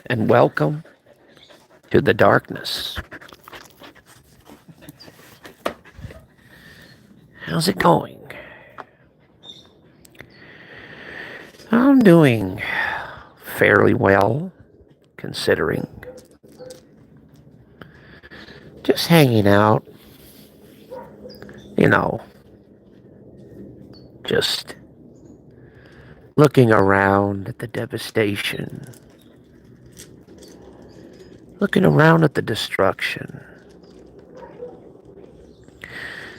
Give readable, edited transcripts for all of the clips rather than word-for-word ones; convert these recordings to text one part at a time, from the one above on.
and welcome to the darkness. How's it going? I'm doing fairly well, considering. Just hanging out, you know, just looking around at the devastation, looking around at the destruction,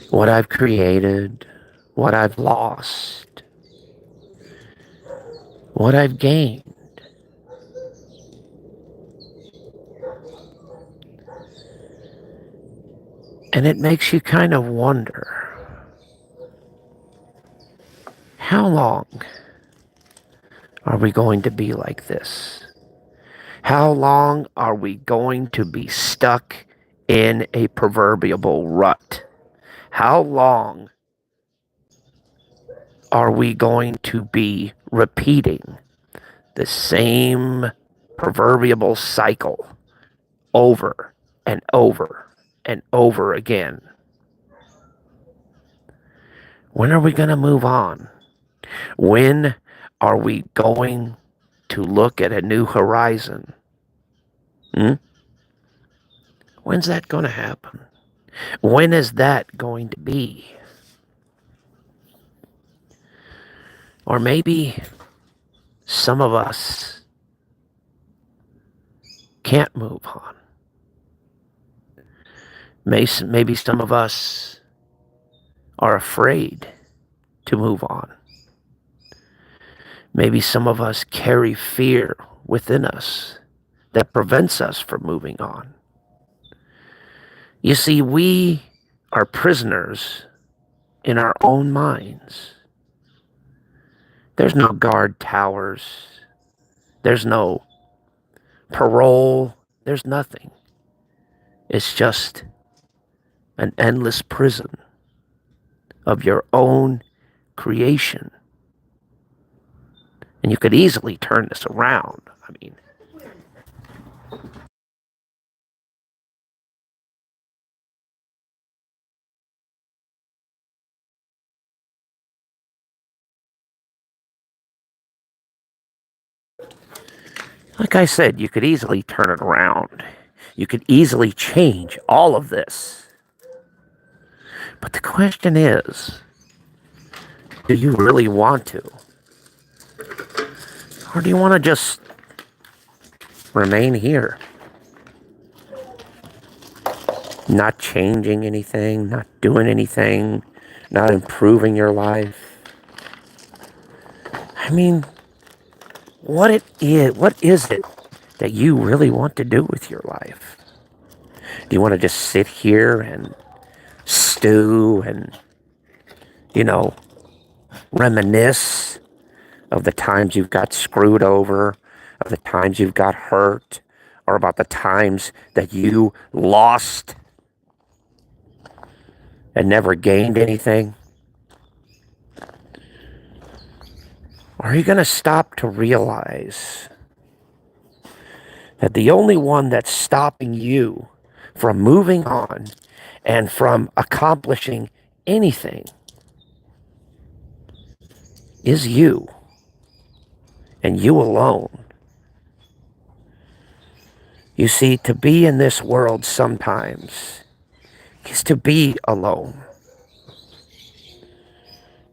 what I've created, what I've lost, what I've gained. And it makes you kind of wonder, how long are we going to be like this? How long are we going to be stuck in a proverbial rut? How long are we going to be repeating the same proverbial cycle over and over and over again? When are we going to move on? When are we going to look at a new horizon? When's that going to happen? When is that going to be? Or maybe some of us can't move on. Maybe some of us are afraid to move on. Maybe some of us carry fear within us that prevents us from moving on. You see, we are prisoners in our own minds. There's no guard towers. There's no parole. There's nothing. It's just an endless prison of your own creation. And you could easily turn this around. Like I said, you could easily turn it around. You could easily change all of this. But the question is, do you really want to? Or do you want to just remain here? Not changing anything, not doing anything, not improving your life? What is it that you really want to do with your life? Do you want to just sit here and stew and, reminisce of the times you've got screwed over, of the times you've got hurt, or about the times that you lost and never gained anything? Or are you going to stop to realize that the only one that's stopping you from moving on and from accomplishing anything is you, and you alone? You see, to be in this world sometimes is to be alone,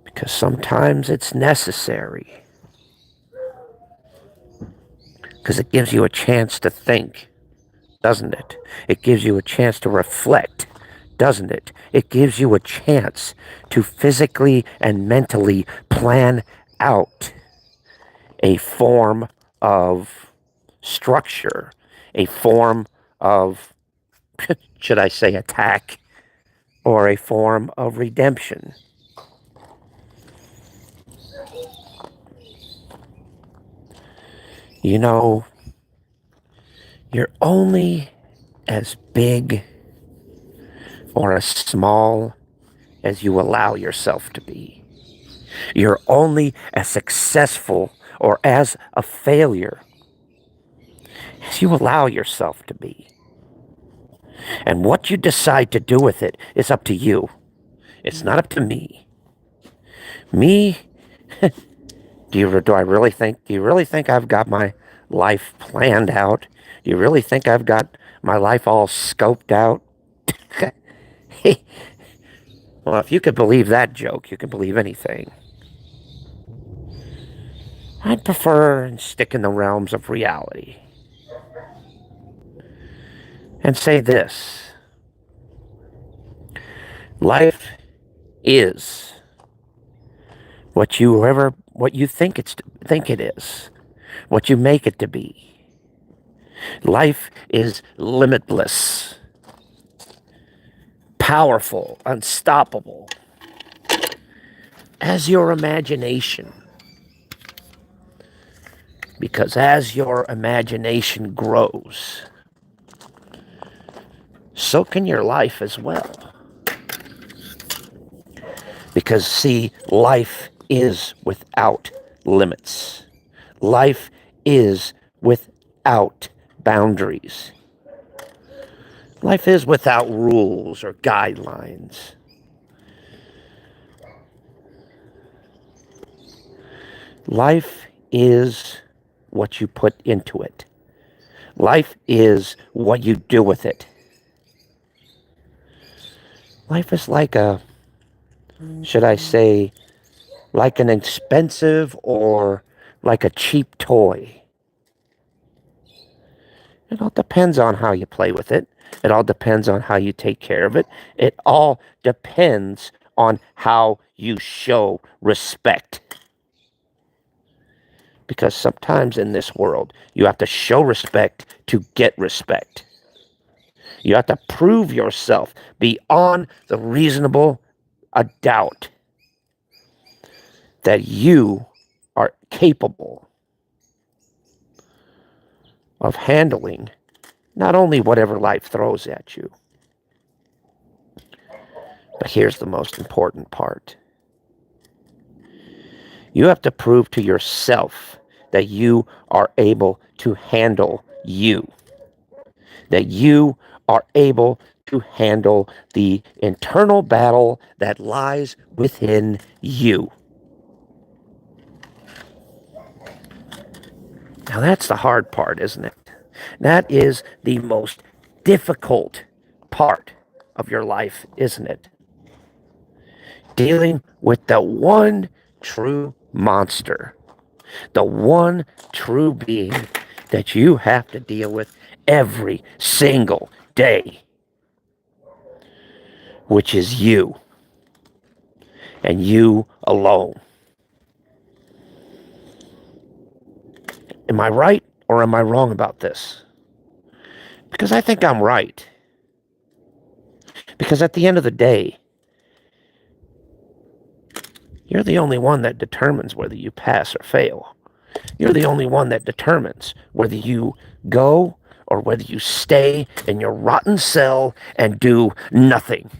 because sometimes it's necessary, because it gives you a chance to think, doesn't it? It gives you a chance to reflect, doesn't it? It gives you a chance to physically and mentally plan out a form of structure, a form of, should I say, attack, or a form of redemption. You know, you're only as big or as small as you allow yourself to be. You're only as successful or as a failure because you allow yourself to be. And what you decide to do with it is up to you. It's not up to me. Me, do you really think I've got my life planned out? Do you really think I've got my life all scoped out? Well, if you could believe that joke, you can believe anything. I'd prefer to stick in the realms of reality and say this. Life is what you think it is, what you make it to be. Life is limitless, powerful, unstoppable, as your imagination. Because as your imagination grows, so can your life as well. Because, see, life is without limits. Life is without boundaries. Life is without rules or guidelines. Life is what you put into it. Life is what you do with it. Life is like should I say, like an expensive or like a cheap toy. It all depends on how you play with it. It all depends on how you take care of it. It all depends on how you show respect. Because sometimes in this world, you have to show respect to get respect. You have to prove yourself beyond the reasonable doubt that you are capable of handling not only whatever life throws at you, but here's the most important part. You have to prove to yourself that you are able to handle you, that you are able to handle the internal battle that lies within you. Now that's the hard part, isn't it? That is the most difficult part of your life, isn't it? Dealing with the one true monster, the one true being that you have to deal with every single day, which is you, and you alone. Am I right or am I wrong about this? Because I think I'm right. Because at the end of the day, you're the only one that determines whether you pass or fail. You're the only one that determines whether you go or whether you stay in your rotten cell and do nothing.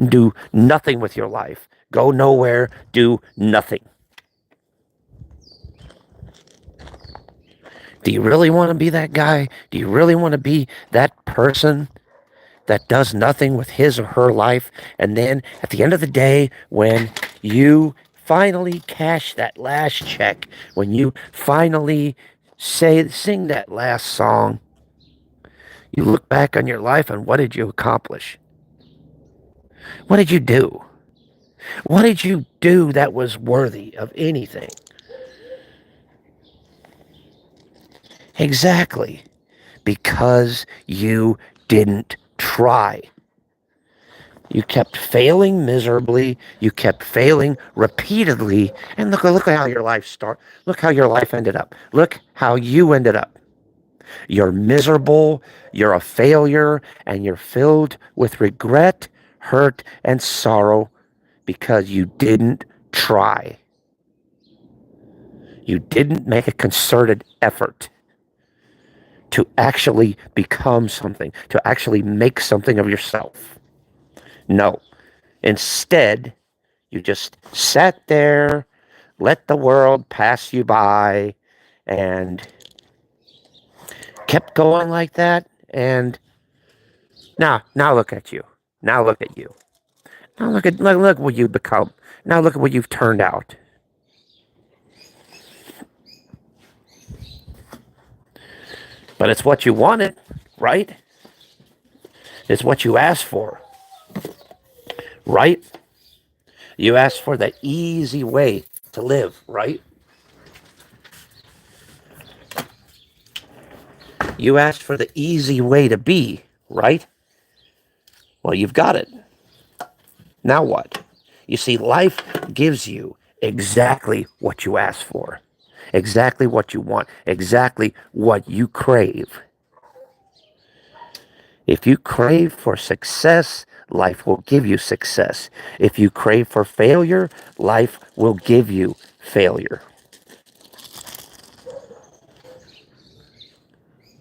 Do nothing with your life. Go nowhere, do nothing. Do you really want to be that guy? Do you really want to be that person that does nothing with his or her life? And then at the end of the day, when you finally cash that last check, when you finally sing that last song, you look back on your life and what did you accomplish? What did you do? What did you do that was worthy of anything? Exactly. Because you didn't try. You kept failing miserably. You kept failing repeatedly. And look how your life Look how your life ended up. Look how you ended up. You're miserable. You're a failure. And you're filled with regret, hurt, and sorrow because you didn't try. You didn't make a concerted effort to actually become something, to actually make something of yourself. No. Instead, you just sat there, let the world pass you by, and kept going like that, and now look at you. Now look at you. Now look what you've become. Now look at what you've turned out. But it's what you wanted, right? It's what you asked for, right? You asked for the easy way to live, right? You asked for the easy way to be, right? Well, you've got it. Now what? You see, life gives you exactly what you ask for, exactly what you want, exactly what you crave. If you crave for success, life will give you success. If you crave for failure, life will give you failure.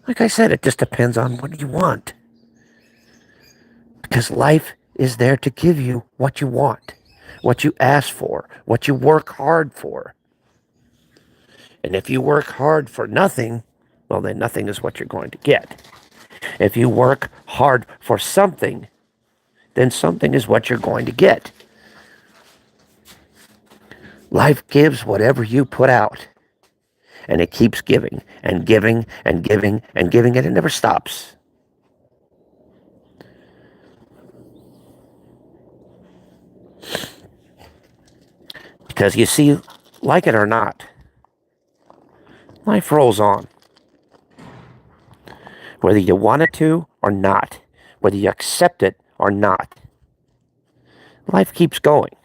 Like I said, it just depends on what you want. Because life is there to give you what you want, what you ask for, what you work hard for. And if you work hard for nothing, well, then nothing is what you're going to get. If you work hard for something, then something is what you're going to get. Life gives whatever you put out. And it keeps giving and giving and giving and giving, and it never stops. Because you see, like it or not, life rolls on. Whether you want it to or not, whether you accept it or not, life keeps going.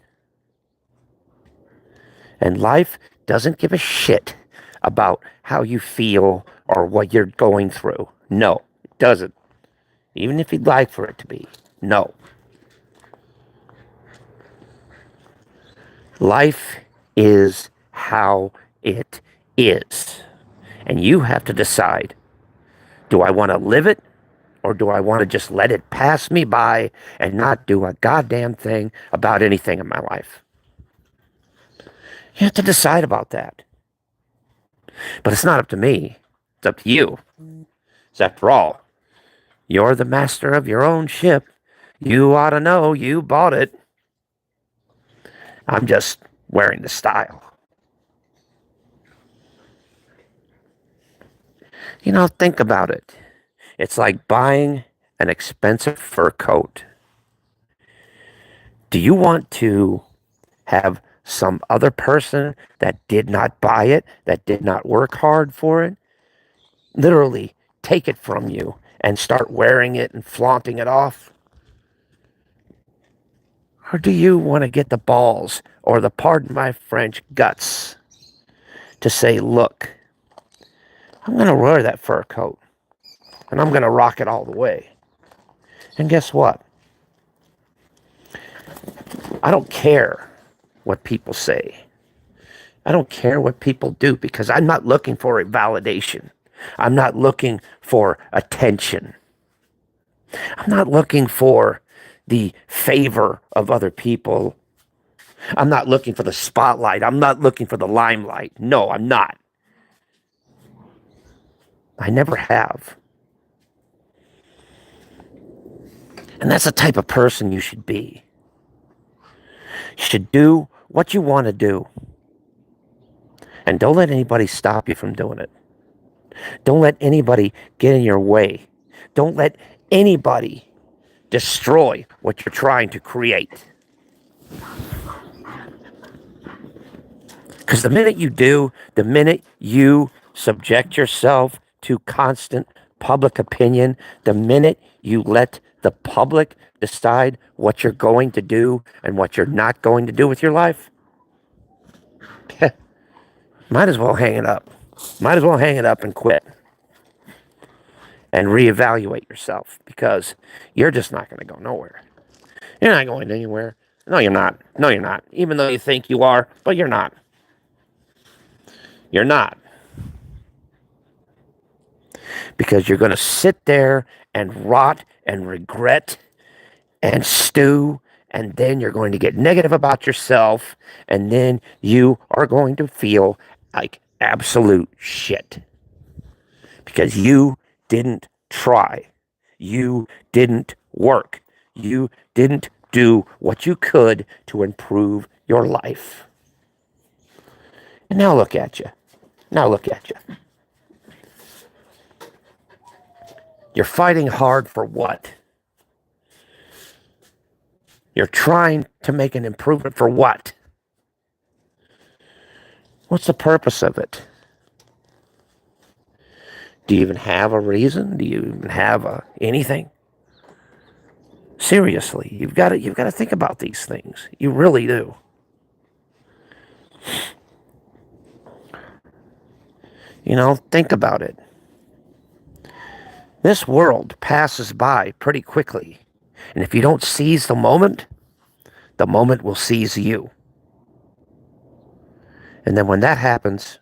And life doesn't give a shit about how you feel or what you're going through. No, it doesn't. Even if you'd like for it to be. No. Life is how it is. And you have to decide, do I want to live it, or do I want to just let it pass me by and not do a goddamn thing about anything in my life? You have to decide about that. But it's not up to me. It's up to you. Because after all, you're the master of your own ship. You ought to know you bought it. I'm just wearing the style. You know, think about it. It's like buying an expensive fur coat. Do you want to have some other person that did not buy it, that did not work hard for it, literally take it from you and start wearing it and flaunting it off? Or do you want to get the balls, or the, pardon my French, guts, to say, look, I'm going to wear that fur coat, and I'm going to rock it all the way. And guess what? I don't care what people say. I don't care what people do, because I'm not looking for a validation. I'm not looking for attention. I'm not looking for the favor of other people. I'm not looking for the spotlight. I'm not looking for the limelight. No, I'm not. I never have. And that's the type of person you should be. You should do what you want to do. And don't let anybody stop you from doing it. Don't let anybody get in your way. Don't let anybody destroy what you're trying to create. Because the minute you do, the minute you subject yourself to constant public opinion, the minute you let the public decide what you're going to do and what you're not going to do with your life, might as well hang it up. Might as well hang it up and quit. And reevaluate yourself, because you're just not going to go nowhere. You're not going anywhere. No, you're not. No, you're not. Even though you think you are, but you're not. You're not. Because you're going to sit there and rot and regret and stew, and then you're going to get negative about yourself, and then you are going to feel like absolute shit. Because you didn't try. You didn't work. You didn't do what you could to improve your life. And now look at you. Now look at you. You're fighting hard for what? You're trying to make an improvement for what? What's the purpose of it? Do you even have a reason? Do you even have anything? Seriously, you've got to think about these things. You really do. Think about it. This world passes by pretty quickly. And if you don't seize the moment will seize you. And then when that happens,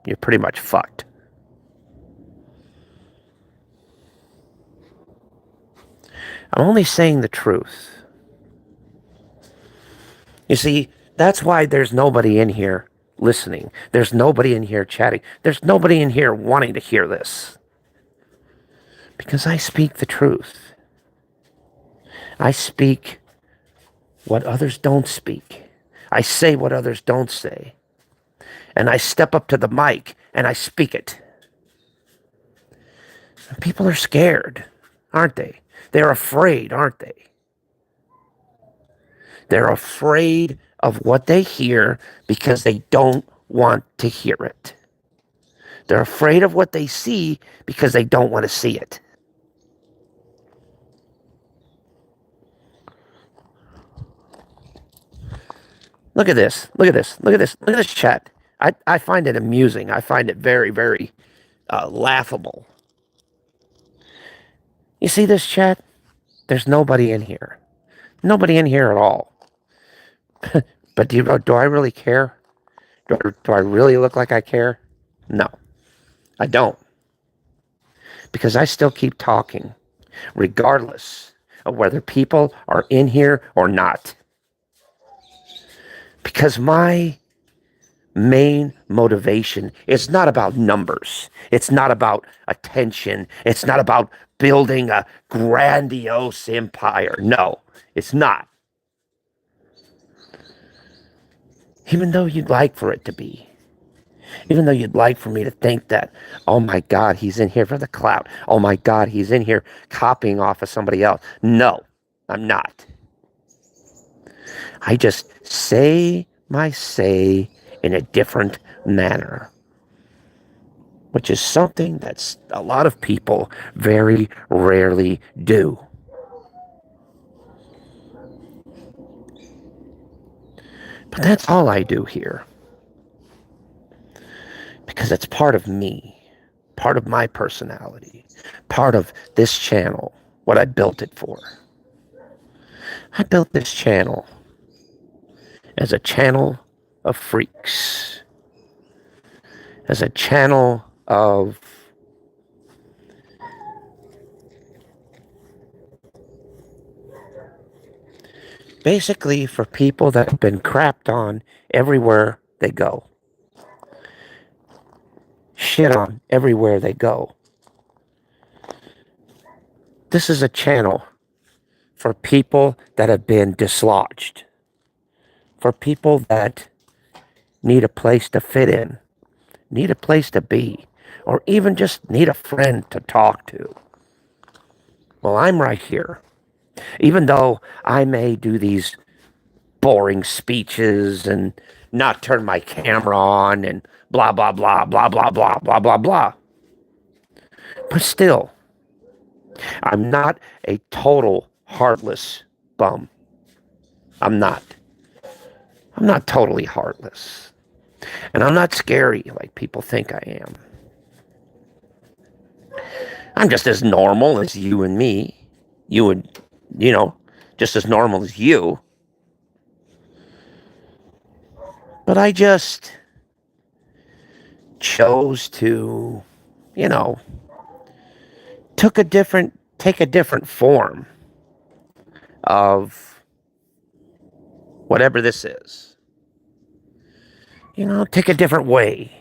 you're pretty much fucked. I'm only saying the truth. You see, that's why there's nobody in here listening. There's nobody in here chatting. There's nobody in here wanting to hear this. Because I speak the truth. I speak what others don't speak. I say what others don't say. And I step up to the mic and I speak it. And people are scared, aren't they? They're afraid, aren't they? They're afraid of what they hear because they don't want to hear it. They're afraid of what they see because they don't want to see it. Look at this. Look at this. Look at this. Look at this chat. I find it amusing. I find it very, very laughable. You see this chat? There's nobody in here. Nobody in here at all. But do I really care? Do I really look like I care? No, I don't. Because I still keep talking, regardless of whether people are in here or not. Because my main motivation is not about numbers. It's not about attention. It's not about building a grandiose empire. No, it's not. Even though you'd like for it to be. Even though you'd like for me to think that, oh my God, he's in here for the clout. Oh my God, he's in here copying off of somebody else. No, I'm not. I just say my say in a different manner, which is something that a lot of people very rarely do. But that's all I do here. Because it's part of me, part of my personality, part of this channel, what I built it for. I built this channel as a channel of freaks, as a channel of basically for people that have been crapped on everywhere they go. Shit on everywhere they go. This is a channel for people that have been dislodged, for people that need a place to fit in, need a place to be, or even just need a friend to talk to. Well, I'm right here. Even though I may do these boring speeches and not turn my camera on and blah, blah, blah, blah, blah, blah, blah, blah, blah. But still, I'm not a total heartless bum. I'm not. I'm not totally heartless. And I'm not scary like people think I am. I'm just as normal as you and me. You would, just as normal as you. But I just chose to, take a different form of whatever this is. Take a different way.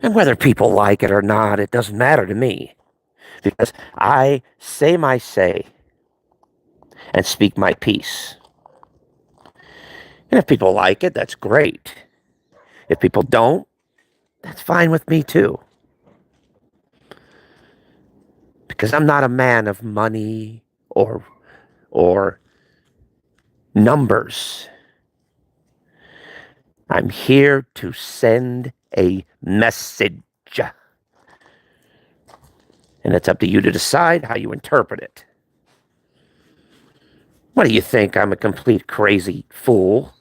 And whether people like it or not, it doesn't matter to me because I say my say and speak my piece. And if people like it, that's great. If people don't, that's fine with me too. Because I'm not a man of money or numbers. I'm here to send a message. And it's up to you to decide how you interpret it. What do you think? I'm a complete crazy fool?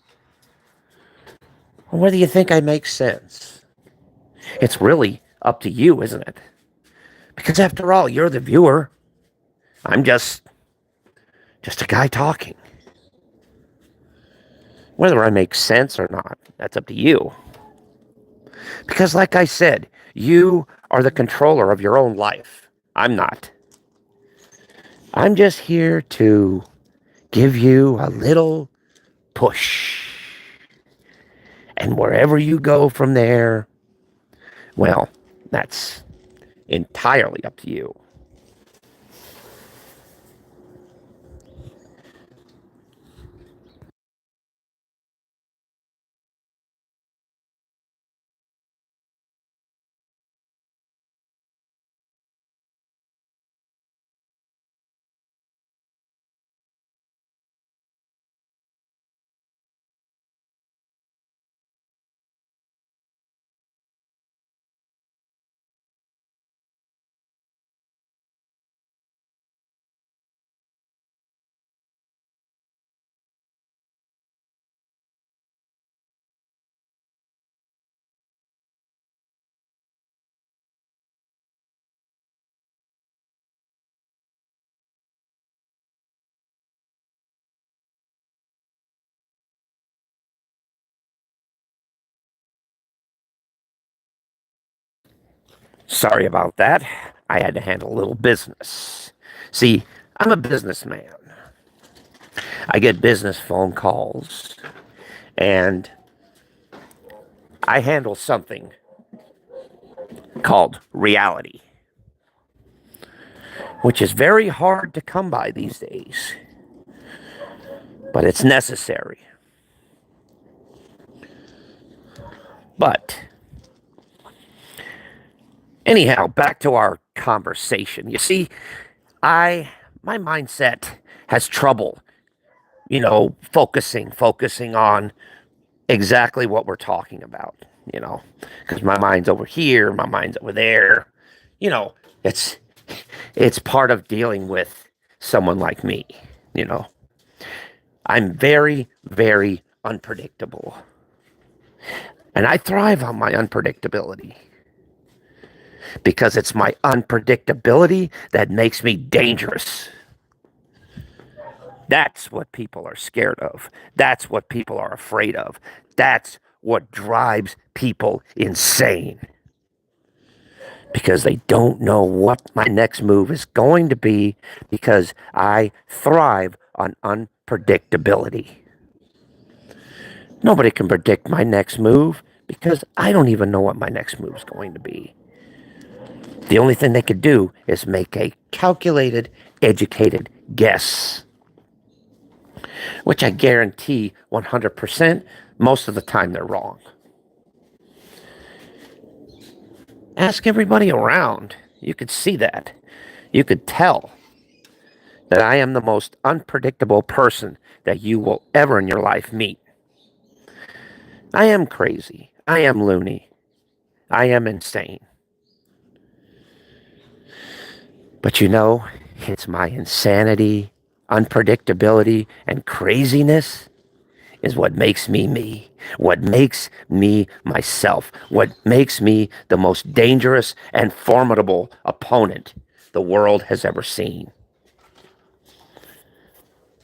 Or whether you think I make sense? It's really up to you, isn't it? Because after all, you're the viewer. I'm just a guy talking. Whether I make sense or not, that's up to you. Because like I said, you are the controller of your own life. I'm not. I'm just here to give you a little push. And wherever you go from there, well, that's entirely up to you. Sorry about that. I had to handle a little business. See, I'm a businessman. I get business phone calls, and I handle something called reality, which is very hard to come by these days, but it's necessary. But anyhow, back to our conversation. You see, I my mindset has trouble, focusing on exactly what we're talking about, because my mind's over here, my mind's over there. You know, it's it's part of dealing with someone like me, you know. I'm very, very unpredictable. And I thrive on my unpredictability because it's my unpredictability that makes me dangerous. That's what people are scared of. That's what people are afraid of. That's what drives people insane because they don't know what my next move is going to be because I thrive on unpredictability. Nobody can predict my next move because I don't even know what my next move is going to be. The only thing they could do is make a calculated, educated guess, which I guarantee 100% most of the time they're wrong. Ask everybody around. You could see that. You could tell that I am the most unpredictable person that you will ever in your life meet. I am crazy. I am loony. I am insane. But it's my insanity, unpredictability, and craziness is what makes me me, what makes me myself, what makes me the most dangerous and formidable opponent the world has ever seen.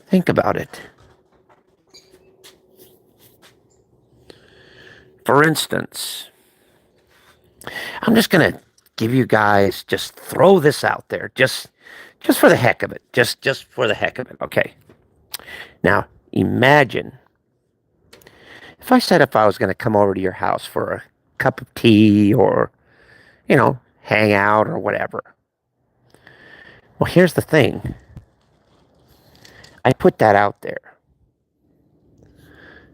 Think about it. For instance, I'm just going to give you guys, just throw this out there, just for the heck of it, just for the heck of it, okay? Now, imagine if I said if I was going to come over to your house for a cup of tea or hang out or whatever. Well, here's the thing. I put that out there,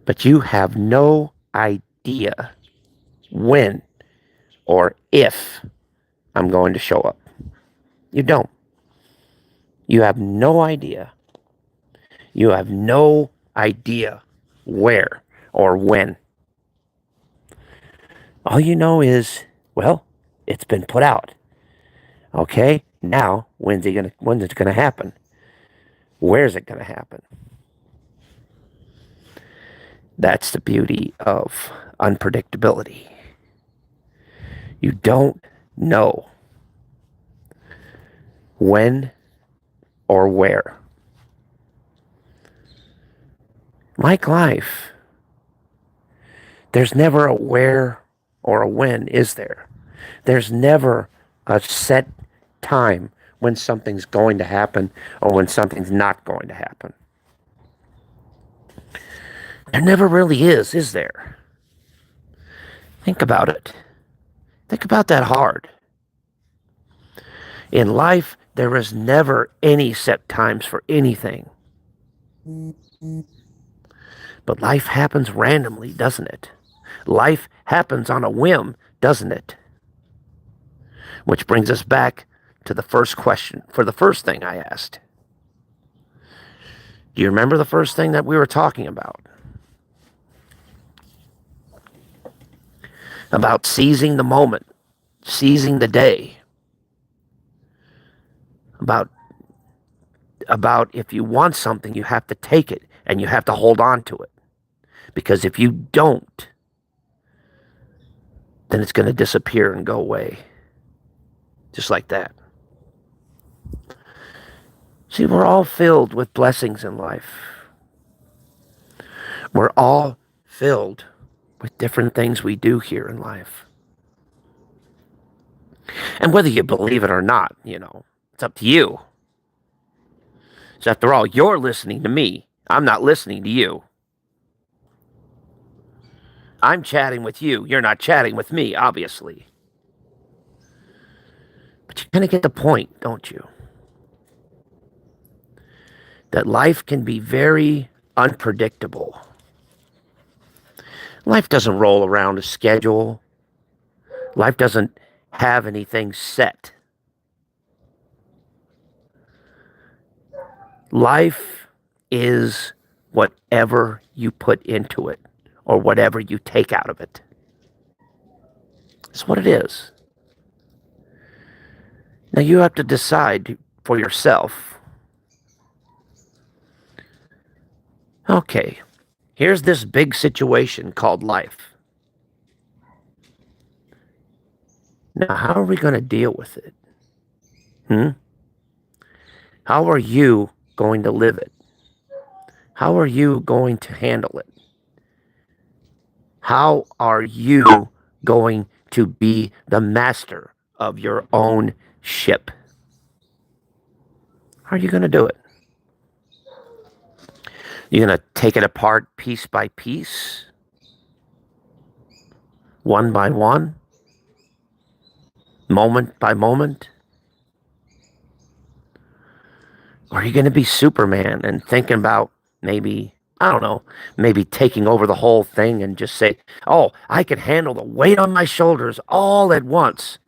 but you have no idea when or if I'm going to show up. You don't. You have no idea. You have no idea where or when. All you know is, well, it's been put out. Okay, now when's it gonna happen? Where's it gonna happen? That's the beauty of unpredictability. You don't know when or where. Like life, there's never a where or a when, is there? There's never a set time when something's going to happen or when something's not going to happen. There never really is there? Think about it. Think about that hard. In life, there is never any set times for anything. But life happens randomly, doesn't it? Life happens on a whim, doesn't it? Which brings us back to the first question, for the first thing I asked. Do you remember the first thing that we were talking about? About seizing the moment, seizing the day. About if you want something, you have to take it and you have to hold on to it. Because if you don't, then it's going to disappear and go away. Just like that. See, we're all filled with blessings in life. We're all filled with different things we do here in life. And whether you believe it or not, it's up to you. So after all, you're listening to me. I'm not listening to you. I'm chatting with you. You're not chatting with me, obviously. But you kind of get the point, don't you? That life can be very unpredictable. Life doesn't roll around a schedule. Life doesn't have anything set. Life is whatever you put into it or whatever you take out of it. It's what it is. Now you have to decide for yourself. Okay, here's this big situation called life. Now, how are we going to deal with it? How are you going to live it? How are you going to handle it? How are you going to be the master of your own ship? How are you going to do it? You're going to take it apart piece by piece? One by one? Moment by moment? Or are you going to be Superman and thinking about maybe taking over the whole thing and just say, oh, I can handle the weight on my shoulders all at once?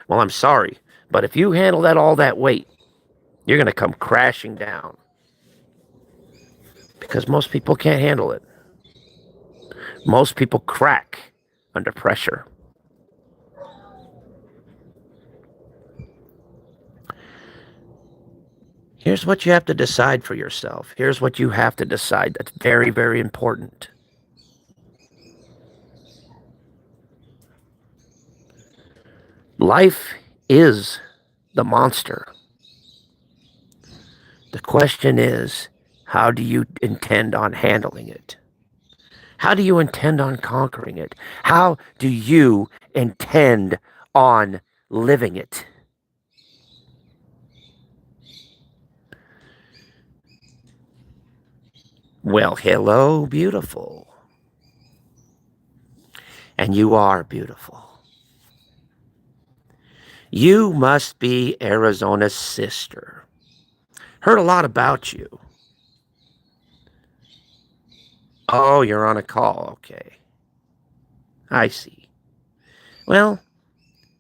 Well, I'm sorry, but if you handle all that weight, you're going to come crashing down. Because most people can't handle it. Most people crack under pressure. Here's what you have to decide for yourself. Here's what you have to decide that's very, very important. Life is the monster. The question is, how do you intend on handling it? How do you intend on conquering it? How do you intend on living it? Well, hello, beautiful. And you are beautiful. You must be Arizona's sister. Heard a lot about you. Oh, you're on a call. Okay. I see. Well,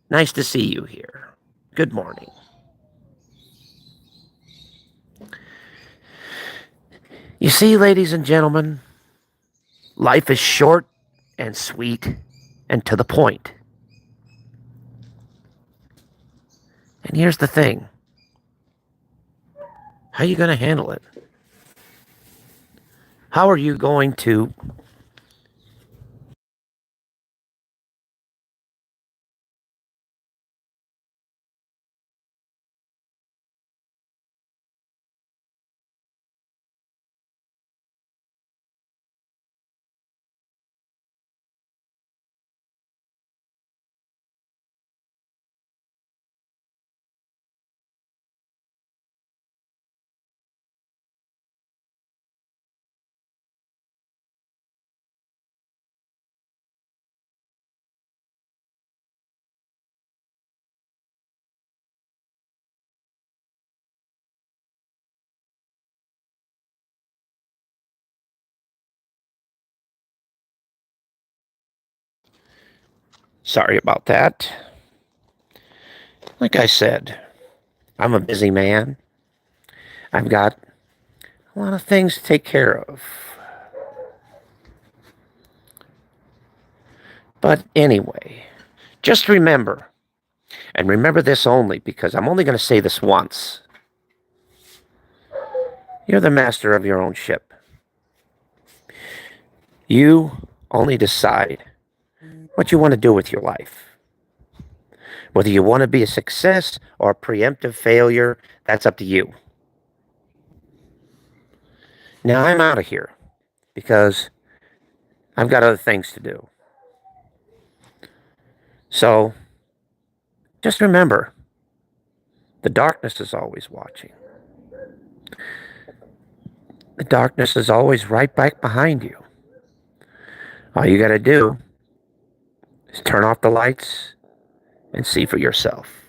nice to see you here. Good morning. You see, ladies and gentlemen, life is short and sweet and to the point. And here's the thing. How are you going to handle it? How are you going to Sorry about that. Like I said, I'm a busy man. I've got a lot of things to take care of. But anyway, just remember, and remember this only because I'm only going to say this once. You're the master of your own ship. You only decide what you want to do with your life. Whether you want to be a success or a preemptive failure, that's up to you. Now I'm out of here because I've got other things to do. So just remember, the darkness is always watching. The darkness is always right back behind you. All you got to do is turn off the lights and see for yourself.